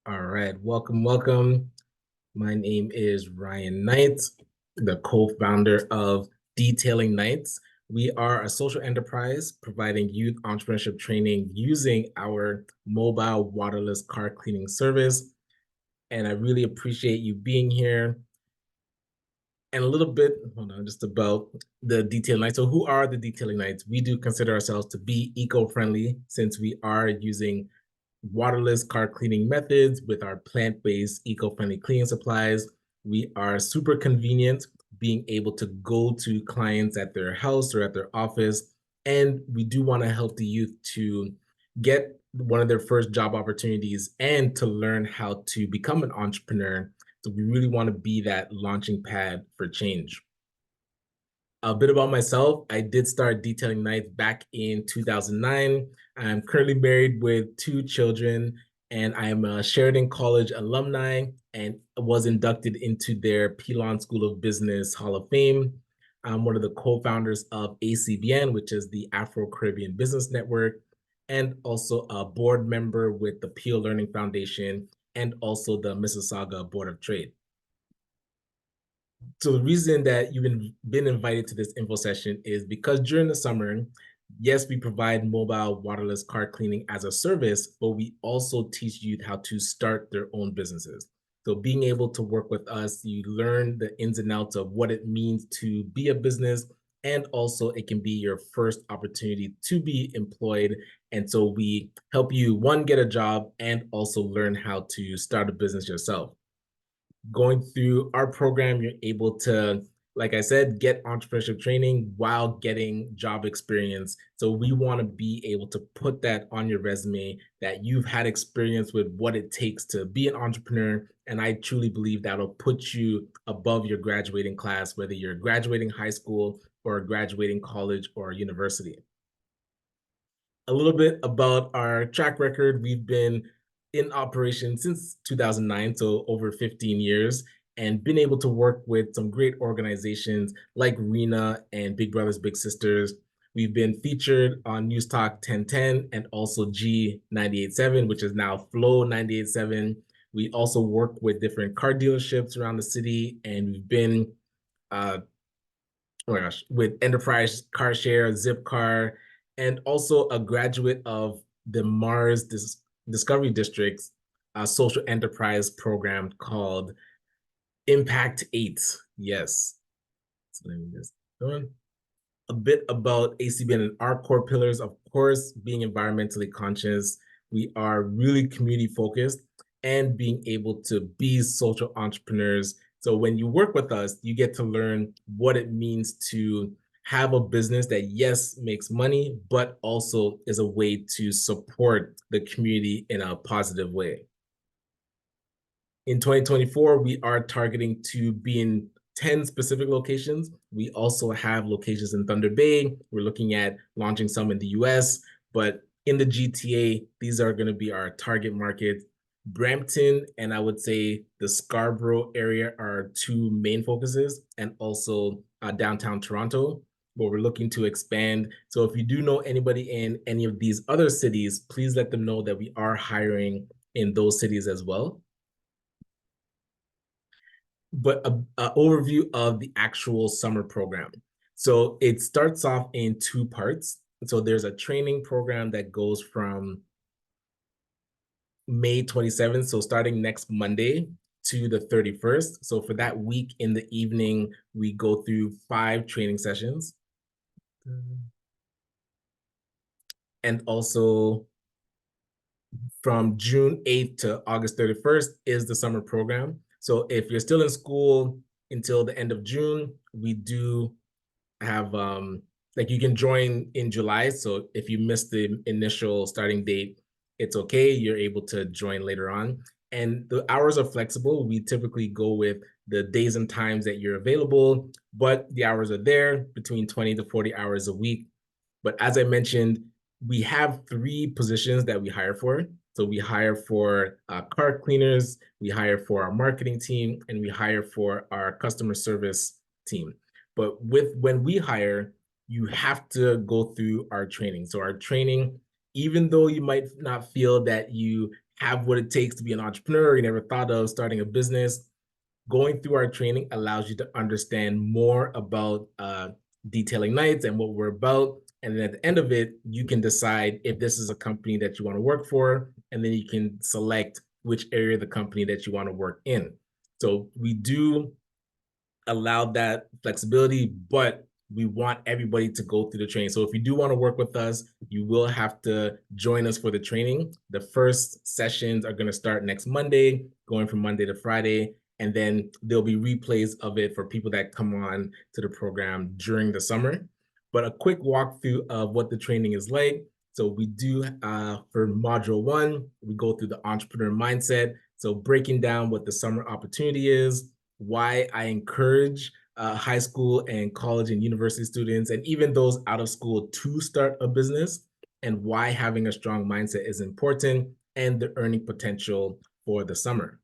All right, welcome. My name is Ryan Knight, the co-founder of Detailing Nights. We are a social enterprise providing youth entrepreneurship training using our mobile waterless car cleaning service. And I really appreciate you being here. And a little bit, hold on, just about the Detailing Nights. So who are the Detailing Nights? We do consider ourselves to be eco-friendly since we are using waterless car cleaning methods with our plant-based eco-friendly cleaning supplies. We are super convenient, being able to go to clients at their house or at their office. And we do want to help the youth to get one of their first job opportunities and to learn how to become an entrepreneur. So we really want to be that launching pad for change. A bit about myself. I did start Detailing Nights back in 2009. I'm currently married with two children, and I'm a Sheridan College alumni and was inducted into their Pilon School of Business Hall of Fame. I'm one of the co-founders of ACBN, which is the Afro-Caribbean Business Network, and also a board member with the Peel Learning Foundation and also the Mississauga Board of Trade. So the reason that you've been invited to this info session is because during the summer, yes, we provide mobile waterless car cleaning as a service, but we also teach youth how to start their own businesses. So being able to work with us, you learn the ins and outs of what it means to be a business, and also it can be your first opportunity to be employed. And so we help you, one, get a job and also learn how to start a business yourself. Going through our program, you're able to, like I said, get entrepreneurship training while getting job experience. So we want to be able to put that on your resume that you've had experience with what it takes to be an entrepreneur. And I truly believe that'll put you above your graduating class, whether you're graduating high school or graduating college or university. A little bit about our track record. We've been in operation since 2009, so over 15 years, and been able to work with some great organizations like RENA and Big Brothers Big Sisters. We've been featured on News Talk 1010 and also G 98.7, which is now Flow 98.7. We also work with different car dealerships around the city, and we've been uh, oh my gosh, with Enterprise Car Share, Zipcar, and also a graduate of the Mars Discovery District's social enterprise program called Impact 8. Yes. So let me just go on. A bit about ACBN and our core pillars, of course, being environmentally conscious. We are really community focused and being able to be social entrepreneurs. So when you work with us, you get to learn what it means to have a business that, yes, makes money, but also is a way to support the community in a positive way. In 2024, we are targeting to be in 10 specific locations. We also have locations in Thunder Bay. We're looking at launching some in the US, but in the GTA, these are going to be our target market. Brampton and I would say the Scarborough area are two main focuses, and also downtown Toronto, where we're looking to expand. So if you do know anybody in any of these other cities, please let them know that we are hiring in those cities as well. But a overview of the actual summer program. So it starts off in two parts. So there's a training program that goes from May 27th, so starting next Monday, to the 31st. So for that week in the evening, we go through 5 training sessions. And also from June 8th to August 31st is the summer program. So if you're still in school until the end of June, we do have like you can join in July. So if you missed the initial starting date, it's okay. You're able to join later on. And the hours are flexible. We typically go with the days and times that you're available, but the hours are there between 20 to 40 hours a week. But as I mentioned, we have 3 positions that we hire for. So we hire for car cleaners, we hire for our marketing team, and we hire for our customer service team. But when we hire, you have to go through our training. So our training, even though you might not feel that you have what it takes to be an entrepreneur, you never thought of starting a business, going through our training allows you to understand more about detailing nights and what we're about. And then at the end of it, you can decide if this is a company that you want to work for, and then you can select which area of the company that you want to work in. So we do allowed that flexibility, but we want everybody to go through the training. So if you do want to work with us, you will have to join us for the training. The first sessions are going to start next Monday, going from Monday to Friday. And then there'll be replays of it for people that come on to the program during the summer. But a quick walkthrough of what the training is like. So we do, for module 1, we go through the entrepreneur mindset. So breaking down what the summer opportunity is, why I encourage high school and college and university students, and even those out of school, to start a business, and why having a strong mindset is important, and the earning potential for the summer.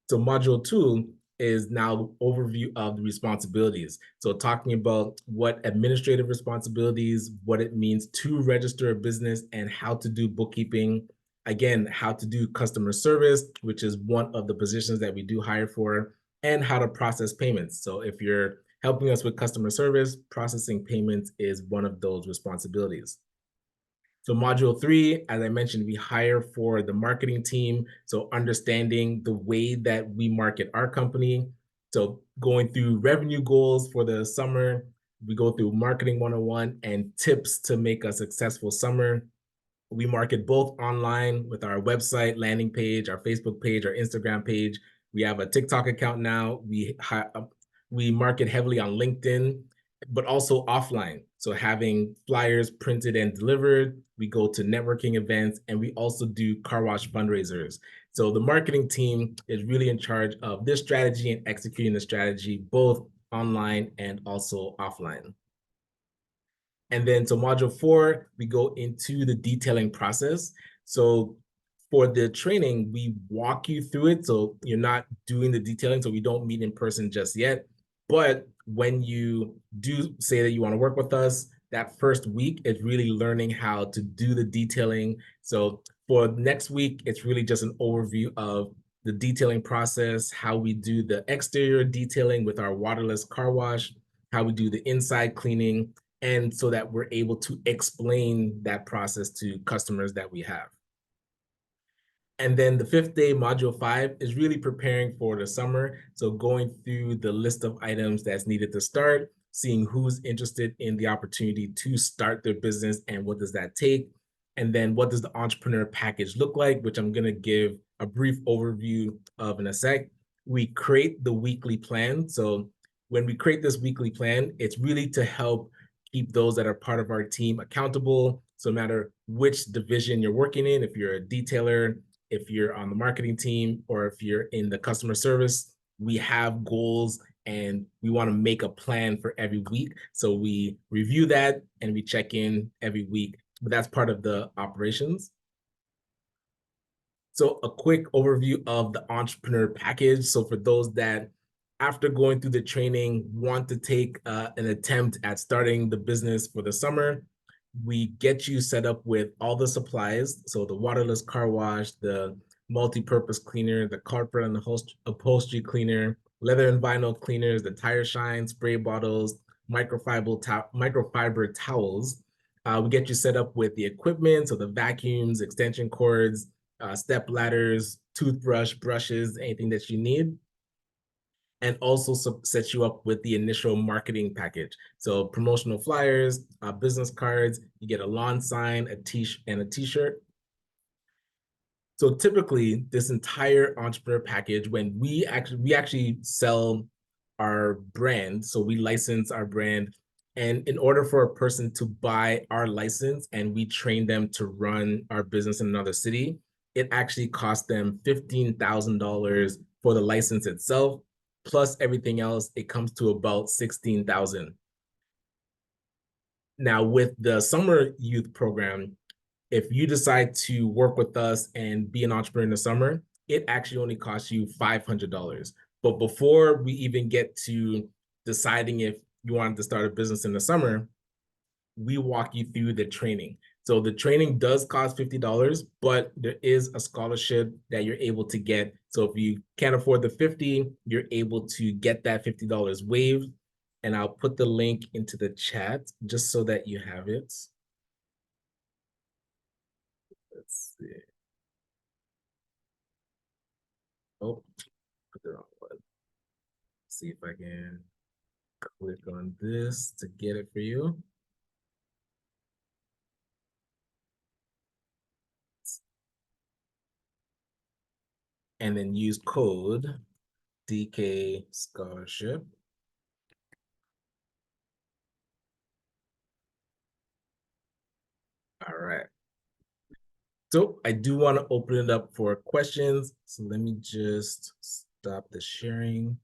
So module 2 is now overview of the responsibilities. So talking about what administrative responsibilities, what it means to register a business, and how to do bookkeeping. Again, how to do customer service, which is one of the positions that we do hire for, and how to process payments. So if you're helping us with customer service, processing payments is one of those responsibilities. So module 3, as I mentioned, we hire for the marketing team. So understanding the way that we market our company. So going through revenue goals for the summer, we go through marketing 101 and tips to make a successful summer. We market both online with our website, landing page, our Facebook page, our Instagram page. We have a TikTok account now. We market heavily on LinkedIn, but also offline. So having flyers printed and delivered. We go to networking events, and we also do car wash fundraisers. So the marketing team is really in charge of this strategy and executing the strategy, both online and also offline. And then so module 4, we go into the detailing process. So for the training, we walk you through it. So you're not doing the detailing, so we don't meet in person just yet. But when you do say that you want to work with us, that first week is really learning how to do the detailing. So for next week, it's really just an overview of the detailing process, how we do the exterior detailing with our waterless car wash, how we do the inside cleaning, and so that we're able to explain that process to customers that we have. And then the 5th day, module 5, is really preparing for the summer. So going through the list of items that's needed to start, seeing who's interested in the opportunity to start their business and what does that take. And then what does the entrepreneur package look like, which I'm going to give a brief overview of in a sec. We create the weekly plan. So when we create this weekly plan, it's really to help keep those that are part of our team accountable. So no matter which division you're working in, if you're a detailer, if you're on the marketing team, or if you're in the customer service, we have goals and we want to make a plan for every week. So we review that and we check in every week, but that's part of the operations. So a quick overview of the entrepreneur package. So for those that, after going through the training, want to take an attempt at starting the business for the summer, we get you set up with all the supplies. So the waterless car wash, the multi-purpose cleaner, the carpet and the upholstery cleaner, leather and vinyl cleaners, the tire shine, spray bottles, microfiber towels. We get you set up with the equipment, so the vacuums, extension cords, step ladders, toothbrush, brushes, anything that you need. And also set you up with the initial marketing package. So promotional flyers, business cards, you get a lawn sign, a t-shirt. So typically this entire entrepreneur package, when we actually sell our brand, so we license our brand, and in order for a person to buy our license and we train them to run our business in another city, it actually costs them $15,000 for the license itself, plus everything else. It comes to about $16,000. Now with the summer youth program, if you decide to work with us and be an entrepreneur in the summer, it actually only costs you $500. But before we even get to deciding if you wanted to start a business in the summer, we walk you through the training. So the training does cost $50, but there is a scholarship that you're able to get. So if you can't afford the 50, you're able to get that $50 waived. And I'll put the link into the chat just so that you have it. Let's see. Oh, put the wrong one. See if I can click on this to get it for you. And then use code DK Scholarship. All right. So I do want to open it up for questions. So let me just stop the sharing.